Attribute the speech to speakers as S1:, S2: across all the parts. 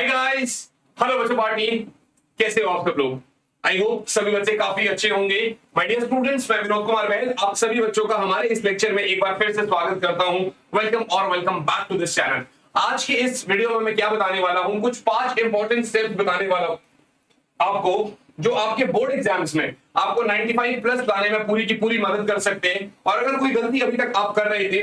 S1: Hi guys, hello बच्चों party, कैसे हो आप सब लोग। आई होप सभी बच्चे काफी अच्छे होंगे। माय डियर स्टूडेंट्स, मैं विनोद कुमार बहल आप सभी बच्चों का हमारे इस लेक्चर में एक बार फिर से स्वागत करता हूं। वेलकम और welcome back to this channel. आज के इस वीडियो में मैं क्या बताने वाला हूं, कुछ 5 इंपॉर्टेंट स्टेप्स बताने वाला हूं आपको, जो आपके बोर्ड एग्जाम्स में आपको 95 प्लस लाने में पूरी की पूरी मदद कर सकते हैं। और अगर कोई गलती अभी तक आप कर रहे थे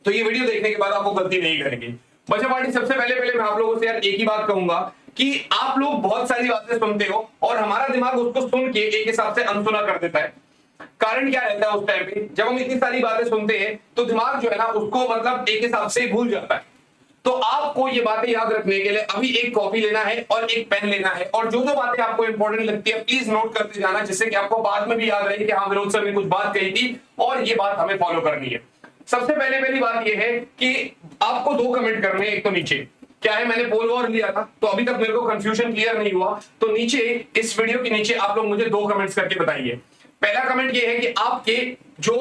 S1: तो ये वीडियो देखने के बाद आपको गलती नहीं करेंगे। बच्चा पार्टी, सबसे पहले मैं आप लोगों से यार एक ही बात कहूंगा कि आप लोग बहुत सारी बातें सुनते हो और हमारा दिमाग उसको सुन के एक हिसाब से अनसुना कर देता है। कारण क्या रहता है उस टाइम पे, जब हम इतनी सारी बातें सुनते हैं तो दिमाग जो है ना उसको मतलब एक हिसाब से भूल जाता है। तो आपको ये बातें याद रखने के लिए अभी एक कॉपी लेना है और एक पेन लेना है, और जो जो बातें आपको इंपॉर्टेंट लगती है प्लीज नोट करते जाना, जिससे कि आपको बाद में भी याद रहे कि हाँ विनोद सर ने कुछ बात कही थी और ये बात हमें फॉलो करनी है। सबसे पहली बात यह है कि आपको 2 कमेंट करने हैं। एक तो नीचे क्या है, मैंने पोल वॉर लिया था तो अभी तक मेरे को कंफ्यूजन क्लियर नहीं हुआ, तो नीचे इस वीडियो के नीचे आप लोग मुझे 2 कमेंट्स करके बताइए। पहला कमेंट ये है कि आपके जो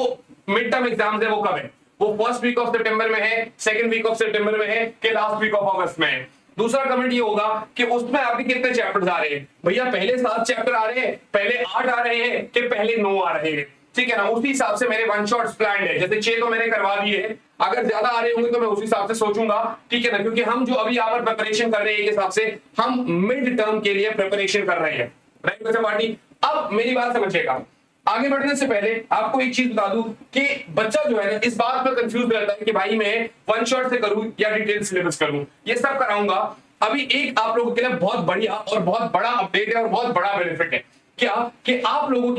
S1: मिड टर्म एग्जाम्स है वो कब है, वो फर्स्ट वीक ऑफ सितंबर में है, सेकंड वीक ऑफ सितंबर में है कि लास्ट वीक ऑफ अगस्त में है। दूसरा कमेंट ये होगा कि उसमें आपके कितने चैप्टर्स आ रहे हैं, भैया पहले 7 चैप्टर आ रहे हैं, पहले 8 आ रहे हैं कि पहले 9 आ रहे हैं। ठीक है ना, उसी हिसाब से मेरे वन शॉट्स प्लान है, जैसे 6 तो मैंने करवा दिए हैं, अगर ज्यादा आ रहे होंगे तो मैं उसी हिसाब से सोचूंगा। ठीक है ना, क्योंकि हम जो अभी यहाँ पर प्रिपरेशन कर रहे हैं एक हिसाब से हम मिड टर्म के लिए प्रिपरेशन कर रहे हैं। राइट बच्चा पार्टी, अब मेरी बात समझिएगा। आगे बढ़ने से पहले आपको एक चीज बता दूं कि बच्चा जो है ना इस बात पर कंफ्यूज रहता है कि भाई मैं वन शॉट से करूं या डिटेल सिलेबस करूं, ये सब कराऊंगा। अभी एक आप लोगों के लिए बहुत बढ़िया और बहुत बड़ा अपडेट है और बहुत बड़ा बेनिफिट है, क्या कि आप लोगों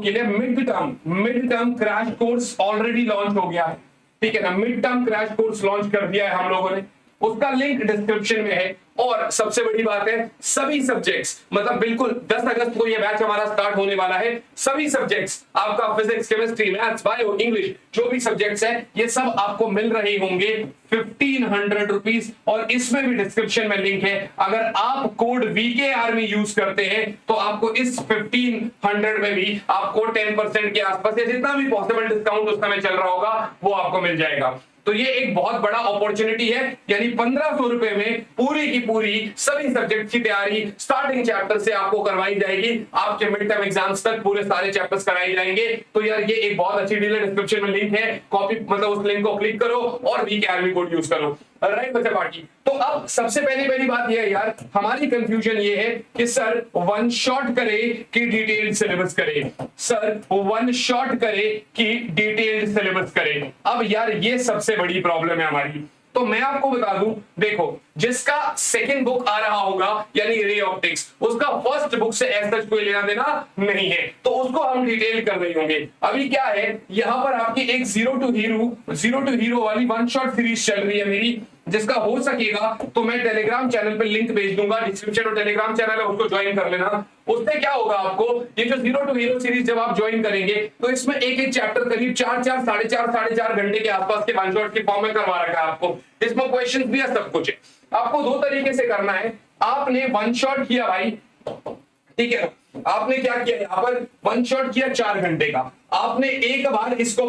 S1: के लिए mid term crash course already launch हो गया है। ठीक है ना, mid term crash course launch कर दिया है हम लोगों ने, उसका लिंक डिस्क्रिप्शन में है। और सबसे बड़ी बात है, सभी सब्जेक्ट्स मतलब बिल्कुल 10 अगस्त को ये बैच हमारा स्टार्ट होने वाला है। सभी सब्जेक्ट्स आपका physics, chemistry, maths, bio, English जो भी सब्जेक्ट्स हैं ये सब आपको मिल रहे होंगे 1500 रुपीज। और इसमें भी डिस्क्रिप्शन में लिंक है, अगर आप कोड वीके आर्मी यूज करते हैं तो आपको इस 1500 में भी आपको 10% के आसपास या जितना भी पॉसिबल डिस्काउंट उस समय चल रहा होगा वो आपको मिल जाएगा। तो ये एक बहुत बड़ा अपॉर्चुनिटी है, यानी 1500 रुपए में पूरी की पूरी सभी सब्जेक्ट की तैयारी स्टार्टिंग चैप्टर से आपको करवाई जाएगी, आपके मिड टर्म एग्जाम्स तक पूरे सारे चैप्टर्स कराए जाएंगे। तो यार ये एक बहुत अच्छी डील है, डिस्क्रिप्शन में लिंक है, कॉपी मतलब उस लिंक को क्लिक करो और वीके आर्मी कोड यूज करो। राइट बच्चा पार्टी, तो अब सबसे पहली बात यह है यार, हमारी कंफ्यूजन ये है कि सर वन शॉट करे कि डिटेल्ड सिलेबस करे, सर वन शॉट करे कि डिटेल्ड सिलेबस करे। अब यार ये सबसे बड़ी प्रॉब्लम है हमारी। तो मैं आपको बता दूं, देखो जिसका सेकंड बुक आ रहा होगा यानी रे ऑप्टिक्स, उसका फर्स्ट बुक से ऐसा कोई लेना देना नहीं है, तो उसको हम डिटेल कर रहे होंगे। अभी क्या है, यहां पर आपकी एक जीरो टू हीरो वाली वन शॉट सीरीज चल रही है मेरी, जिसका हो सकेगा तो मैं टेलीग्राम चैनल पे लिंक भेज दूंगा, डिस्क्रिप्शन में टेलीग्राम चैनल है उसको ज्वाइन कर लेना। उससे क्या होगा, आपको ये जो जीरो टू हीरो सीरीज जब आप ज्वाइन करेंगे तो इसमें एक चैप्टर करीब 4 4 घंटे के आसपास के वन शॉट की फॉर्म में करवा रखा है आपको। इसमें क्वेश्चंस भी है, सब कुछ है। आपको 2 तरीके से करना है। आपने वन शॉट किया भाई, ठीक है, आपने क्या किया, यहाँ पर वन शॉट किया 4 घंटे का, आपने एक बार इसको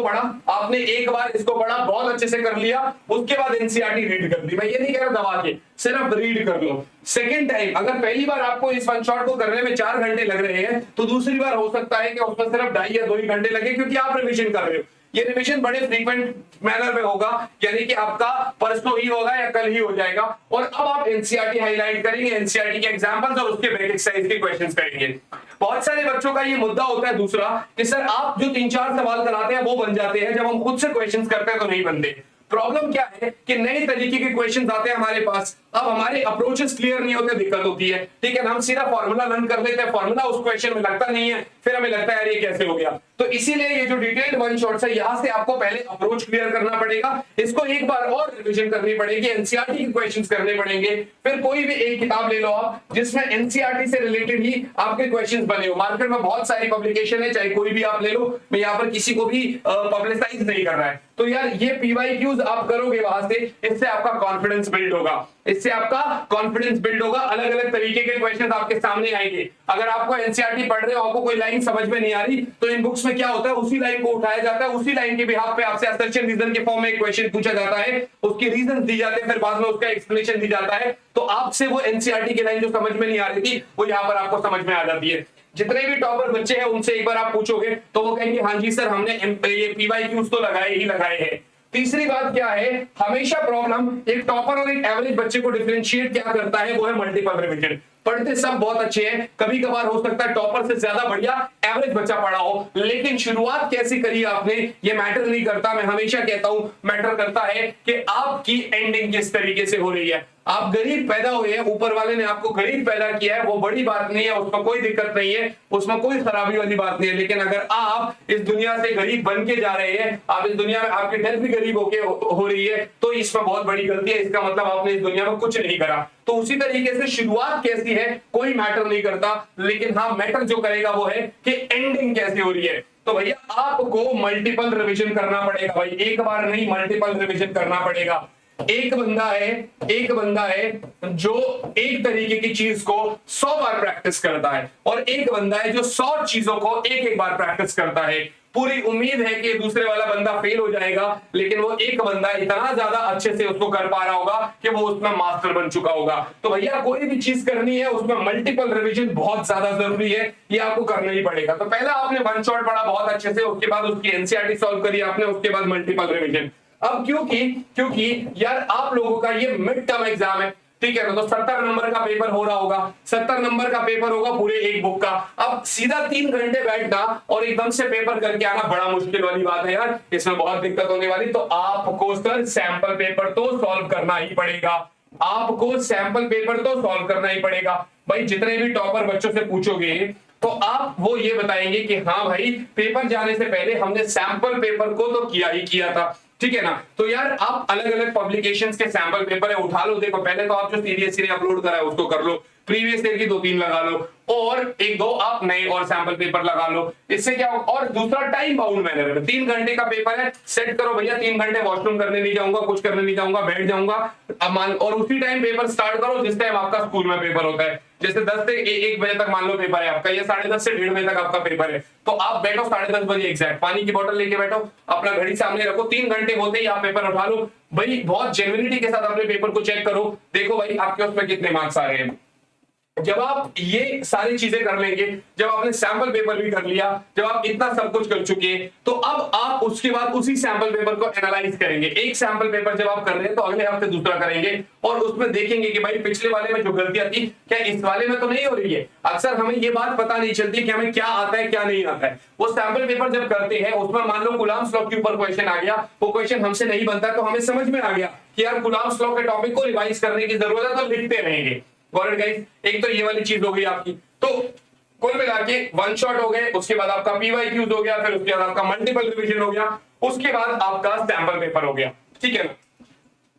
S1: पढ़ा, बहुत अच्छे से कर लिया, उसके बाद एनसीईआरटी रीड कर ली। मैं ये नहीं कह रहा दबा के, सिर्फ रीड कर लो। सेकंड टाइम अगर पहली बार आपको इस वन शॉट को करने में 4 घंटे लग रहे हैं तो दूसरी बार हो सकता है कि उसमें सिर्फ 2.5 या 2 ही घंटे लगे, क्योंकि आप रिविजन कर रहे हो। ये रिविजन बड़े फ्रीक्वेंट मैनर में होगा, यानी कि आपका परसों ही होगा या कल ही हो जाएगा। और अब आप एनसीईआरटी हाईलाइट करेंगे, एनसीईआरटी के एग्जांपल्स और उसके ब्रेक एक्सरसाइज के क्वेश्चंस करेंगे। बहुत सारे बच्चों का ये मुद्दा होता है दूसरा कि सर आप जो 3-4 सवाल कराते हैं वो बन जाते हैं, जब हम खुद से क्वेश्चंस करते हैं तो नहीं बनते। प्रॉब्लम क्या है कि नए तरीके के क्वेश्चंस आते हैं हमारे पास, अब हमारे अप्रोचेस क्लियर नहीं होते, दिक्कत होती है। ठीक है ना, हम सीधा फॉर्मूला लर्न कर लेते हैं, फॉर्मूला उस क्वेश्चन में लगता नहीं है, फिर हमें लगता है यार ये कैसे हो गया। तो इसीलिए ये जो डिटेल्ड वन शॉट्स है, यहां से आपको पहले अप्रोच क्लियर करना पड़ेगा, इसको एक बार और रिवीजन करनी पड़ेगी, एनसीईआरटी के क्वेश्चंस करने पड़ेंगे। फिर कोई भी एक किताब ले लो आप जिसमें एनसीईआरटी से रिलेटेड ही आपके क्वेश्चंस बने हो। मार्केट में बहुत सारी पब्लिकेशन है, चाहे कोई भी आप ले लो, मैं यहाँ पर किसी को भी पब्लिसाइज नहीं कर रहा है। तो यार ये पीवाईक्यूज आप करोगे वहां से, इससे आपका कॉन्फिडेंस बिल्ड होगा। इससे आपका कॉन्फिडेंस बिल्ड होगा। अलग अलग तरीके के क्वेश्चन आपके सामने आएंगे। अगर आपको एनसीईआरटी पढ़ रहे हो, आपको कोई लाइन समझ में नहीं आ रही, तो इन बुक्स में क्या होता है, उसी लाइन को उठाया जाता है, उसी लाइन के बिहाफ पे आपसे असर्शन रीजन के फॉर्म में एक क्वेश्चन पूछा जाता है, उसके रीजन दी जाते हैं, फिर बाद में उसका एक्सप्लेनेशन दी जाता है। तो आपसे वो एनसीईआरटी की लाइन जो समझ में नहीं आ रही थी, वो यहाँ पर आपको समझ में आ जाती है। जितने भी टॉपर बच्चे हैं उनसे एक बार आप पूछोगे तो वो कहेंगे हाँ जी सर, हमने ये पीवाईक्यूज तो लगाए ही लगाए हैं। तीसरी बात क्या है, हमेशा प्रॉब्लम एक टॉपर और एक एवरेज बच्चे को डिफरेंशिएट क्या करता है, वो है मल्टीपल रिवीजन। पढ़ते सब बहुत अच्छे हैं, कभी कभार हो सकता है टॉपर से ज्यादा बढ़िया एवरेज बच्चा पढ़ा हो, लेकिन शुरुआत कैसी करी आपने ये मैटर नहीं करता। मैं हमेशा कहता हूं मैटर करता है कि आपकी एंडिंग किस तरीके से हो रही है। आप गरीब पैदा हुए हैं, ऊपर वाले ने आपको गरीब पैदा किया है, वो बड़ी बात नहीं है, उसमें कोई दिक्कत नहीं है, उसमें कोई खराबी वाली बात नहीं है। लेकिन अगर आप इस दुनिया से गरीब बन के जा रहे हैं, आप इस दुनिया में आपकी डेथ भी गरीब होके हो रही है, तो इसमें बहुत बड़ी गलती है। इसका मतलब आपने इस दुनिया में कुछ नहीं करा। तो उसी तरीके से शुरुआत कैसी है कोई मैटर नहीं करता, लेकिन हाँ मैटर जो करेगा वो है कि एंडिंग कैसी हो रही है। तो भैया आपको मल्टीपल रिवीजन करना पड़ेगा भाई, एक बार नहीं मल्टीपल रिवीजन करना पड़ेगा। एक बंदा है जो एक तरीके की चीज को 100 बार प्रैक्टिस करता है, और एक बंदा है जो 100 चीजों को एक एक बार प्रैक्टिस करता है। पूरी उम्मीद है कि दूसरे वाला बंदा फेल हो जाएगा, लेकिन वो एक बंदा इतना ज्यादा अच्छे से उसको कर पा रहा होगा कि वो उसमें मास्टर बन चुका होगा। तो भैया कोई भी चीज करनी है उसमें मल्टीपल रिवीजन बहुत ज्यादा जरूरी है, ये आपको करना ही पड़ेगा। तो पहला आपने वन शॉट पढ़ा बहुत अच्छे से, उसके बाद उसकी एनसीईआरटी सॉल्व करी आपने, उसके बाद मल्टीपल रिवीजन। अब क्योंकि यार आप लोगों का ये मिड टर्म एग्जाम है, ठीक है ना, तो 70 नंबर का पेपर हो रहा होगा, 70 नंबर का पेपर होगा पूरे एक बुक का। अब सीधा 3 घंटे बैठना और एकदम से पेपर करके आना बड़ा मुश्किल वाली बात है यार, इसमें बहुत दिक्कत होने वाली। तो आपको सर सैंपल पेपर तो सॉल्व करना ही पड़ेगा, आपको सैंपल पेपर तो सॉल्व करना ही पड़ेगा। भाई जितने भी टॉपर बच्चों से पूछोगे तो आप वो ये बताएंगे कि हाँ भाई पेपर जाने से पहले हमने सैंपल पेपर को तो किया ही किया था, ठीक है ना। तो यार आप अलग अलग पब्लिकेशंस के सैंपल पेपर है उठा लो, देखो पहले तो आप जो सीबीएसई ने अपलोड करा है उसको कर लो, प्रीवियस ईयर की 2-3 लगा लो, और 1-2 आप नए और सैंपल पेपर लगा लो। इससे क्या होगा, और दूसरा टाइम बाउंड मैनर में 3 घंटे का पेपर है, सेट करो भैया 3 घंटे वॉशरूम करने नहीं जाऊंगा, कुछ करने नहीं जाऊंगा, बैठ जाऊंगा और उसी टाइम पेपर स्टार्ट करो जिस टाइम आपका स्कूल में पेपर होता है। जैसे 10 से 1 बजे तक मान लो पेपर है आपका, या 10:30 से 1:30 बजे तक आपका पेपर है, तो आप बैठो 10:30 बजे एग्जैक्ट, पानी की बोतल लेके बैठो, अपना घड़ी सामने रखो, 3 घंटे होते ही आप पेपर उठा लो भाई। बहुत जेन्युइनिटी के साथ अपने पेपर को चेक करो, देखो भाई आपके उसमें कितने मार्क्स आ रहे हैं। जब आप ये सारी चीजें कर लेंगे, जब आपने सैंपल पेपर भी कर लिया, जब आप इतना सब कुछ कर चुके हैं, तो अब आप उसके बाद उसी सैंपल पेपर को एनालाइज करेंगे। एक सैंपल पेपर जब आप कर रहे हैं तो अगले हफ्ते दूसरा करेंगे, और उसमें देखेंगे कि भाई पिछले वाले में जो गलतियां थी क्या इस वाले में तो नहीं हो रही है। अक्सर हमें ये बात पता नहीं चलती कि हमें क्या आता है क्या नहीं आता है। वो सैंपल पेपर जब करते हैं उसमें मान लो कूलम्ब्स लॉ के ऊपर क्वेश्चन आ गया, वो क्वेश्चन हमसे नहीं बनता, तो हमें समझ में आ गया कि यार कूलम्ब्स लॉ के टॉपिक को रिवाइज करने की जरूरत है, तो लिखते रहेंगे। गॉट इट गाइस, एक तो ये वाली चीज हो गई आपकी। तो कुल मिला के वन शॉट हो गए, उसके बाद आपका पीवाईक्यूज हो गया, फिर उसके बाद आपका मल्टीपल रिवीजन हो गया, उसके बाद आपका सैंपल पेपर हो गया, ठीक है ना।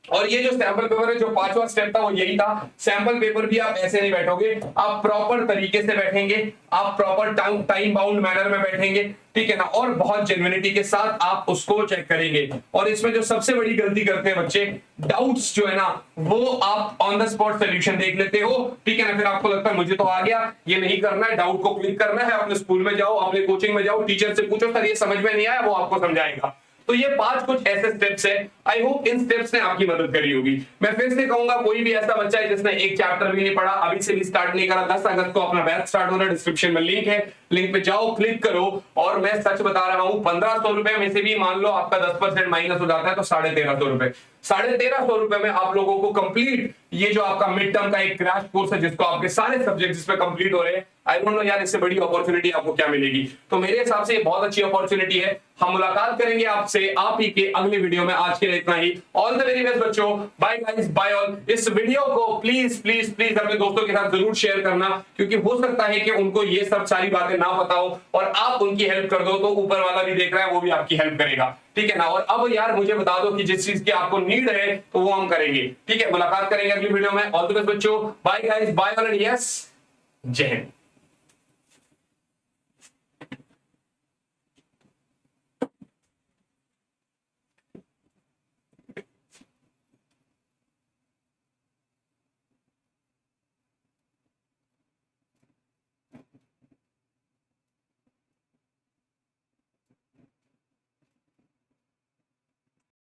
S1: और ये जो सैंपल पेपर है, जो 5वां स्टेप था वो यही था। सैंपल पेपर भी आप ऐसे नहीं बैठोगे, आप प्रॉपर तरीके से बैठेंगे, आप प्रॉपर टाइम बाउंड मैनर में बैठेंगे, ठीक है ना, और बहुत जेन्युइनिटी के साथ आप उसको चेक करेंगे। और इसमें जो सबसे बड़ी गलती करते हैं बच्चे, डाउट्स जो है ना वो आप ऑन द स्पॉट सोल्यूशन देख लेते हो, ठीक है ना, फिर आपको लगता है मुझे तो आ गया, ये नहीं करना है, डाउट को क्लिक करना है, अपने स्कूल में जाओ, अपने कोचिंग में जाओ, टीचर से पूछो सर ये समझ में नहीं आया, वो आपको समझाएगा। तो ये 5 कुछ ऐसे स्टेप्स है, आई होप इन स्टेप्स ने आपकी मदद करी होगी। मैं फिर से कहूंगा कोई भी ऐसा बच्चा है जिसने एक चैप्टर भी नहीं पढ़ा, अभी से भी स्टार्ट नहीं करा, 10 अगस्त को अपना बैच स्टार्ट हो रहा है, डिस्क्रिप्शन में लिंक है, लिंक पे जाओ, क्लिक करो। और मैं सच बता रहा हूं 1500 रुपए में से भी मान लो आपका 10% माइनस हो जाता है तो 1350 रुपए, 1350 रुपए में आप लोगों को कंप्लीट ये जो आपका मिड टर्म का एक क्रैश कोर्स है जिसको आपके सारे सब्जेक्ट इसमें कंप्लीट हो रहे हैं। आई डोंट नो यार इससे बड़ी अपॉर्चुनिटी आपको क्या मिलेगी। तो मेरे हिसाब से ये बहुत अच्छी अपॉर्चुनिटी है। हम मुलाकात करेंगे आपसे आप ही के अगले वीडियो में। आज के लिए इतना ही। ऑल द वेरी बेस्ट बच्चों, बाय गाइस, बाय ऑल। इस वीडियो को प्लीज प्लीज प्लीज अपने दोस्तों के साथ जरूर शेयर करना, क्योंकि हो सकता है कि उनको ये सब सारी बातें ना पता हो और आप उनकी हेल्प कर दो तो ऊपर वाला भी देख रहा है वो भी आपकी हेल्प करेगा, ठीक है ना। और अब यार मुझे बता दो कि जिस चीज की आपको नीड है तो वो हम करेंगे, ठीक है। मुलाकात करेंगे अगली वीडियो में। ऑल द बेस्ट बच्चों, bye guys, bye all and yes, जय हिंद।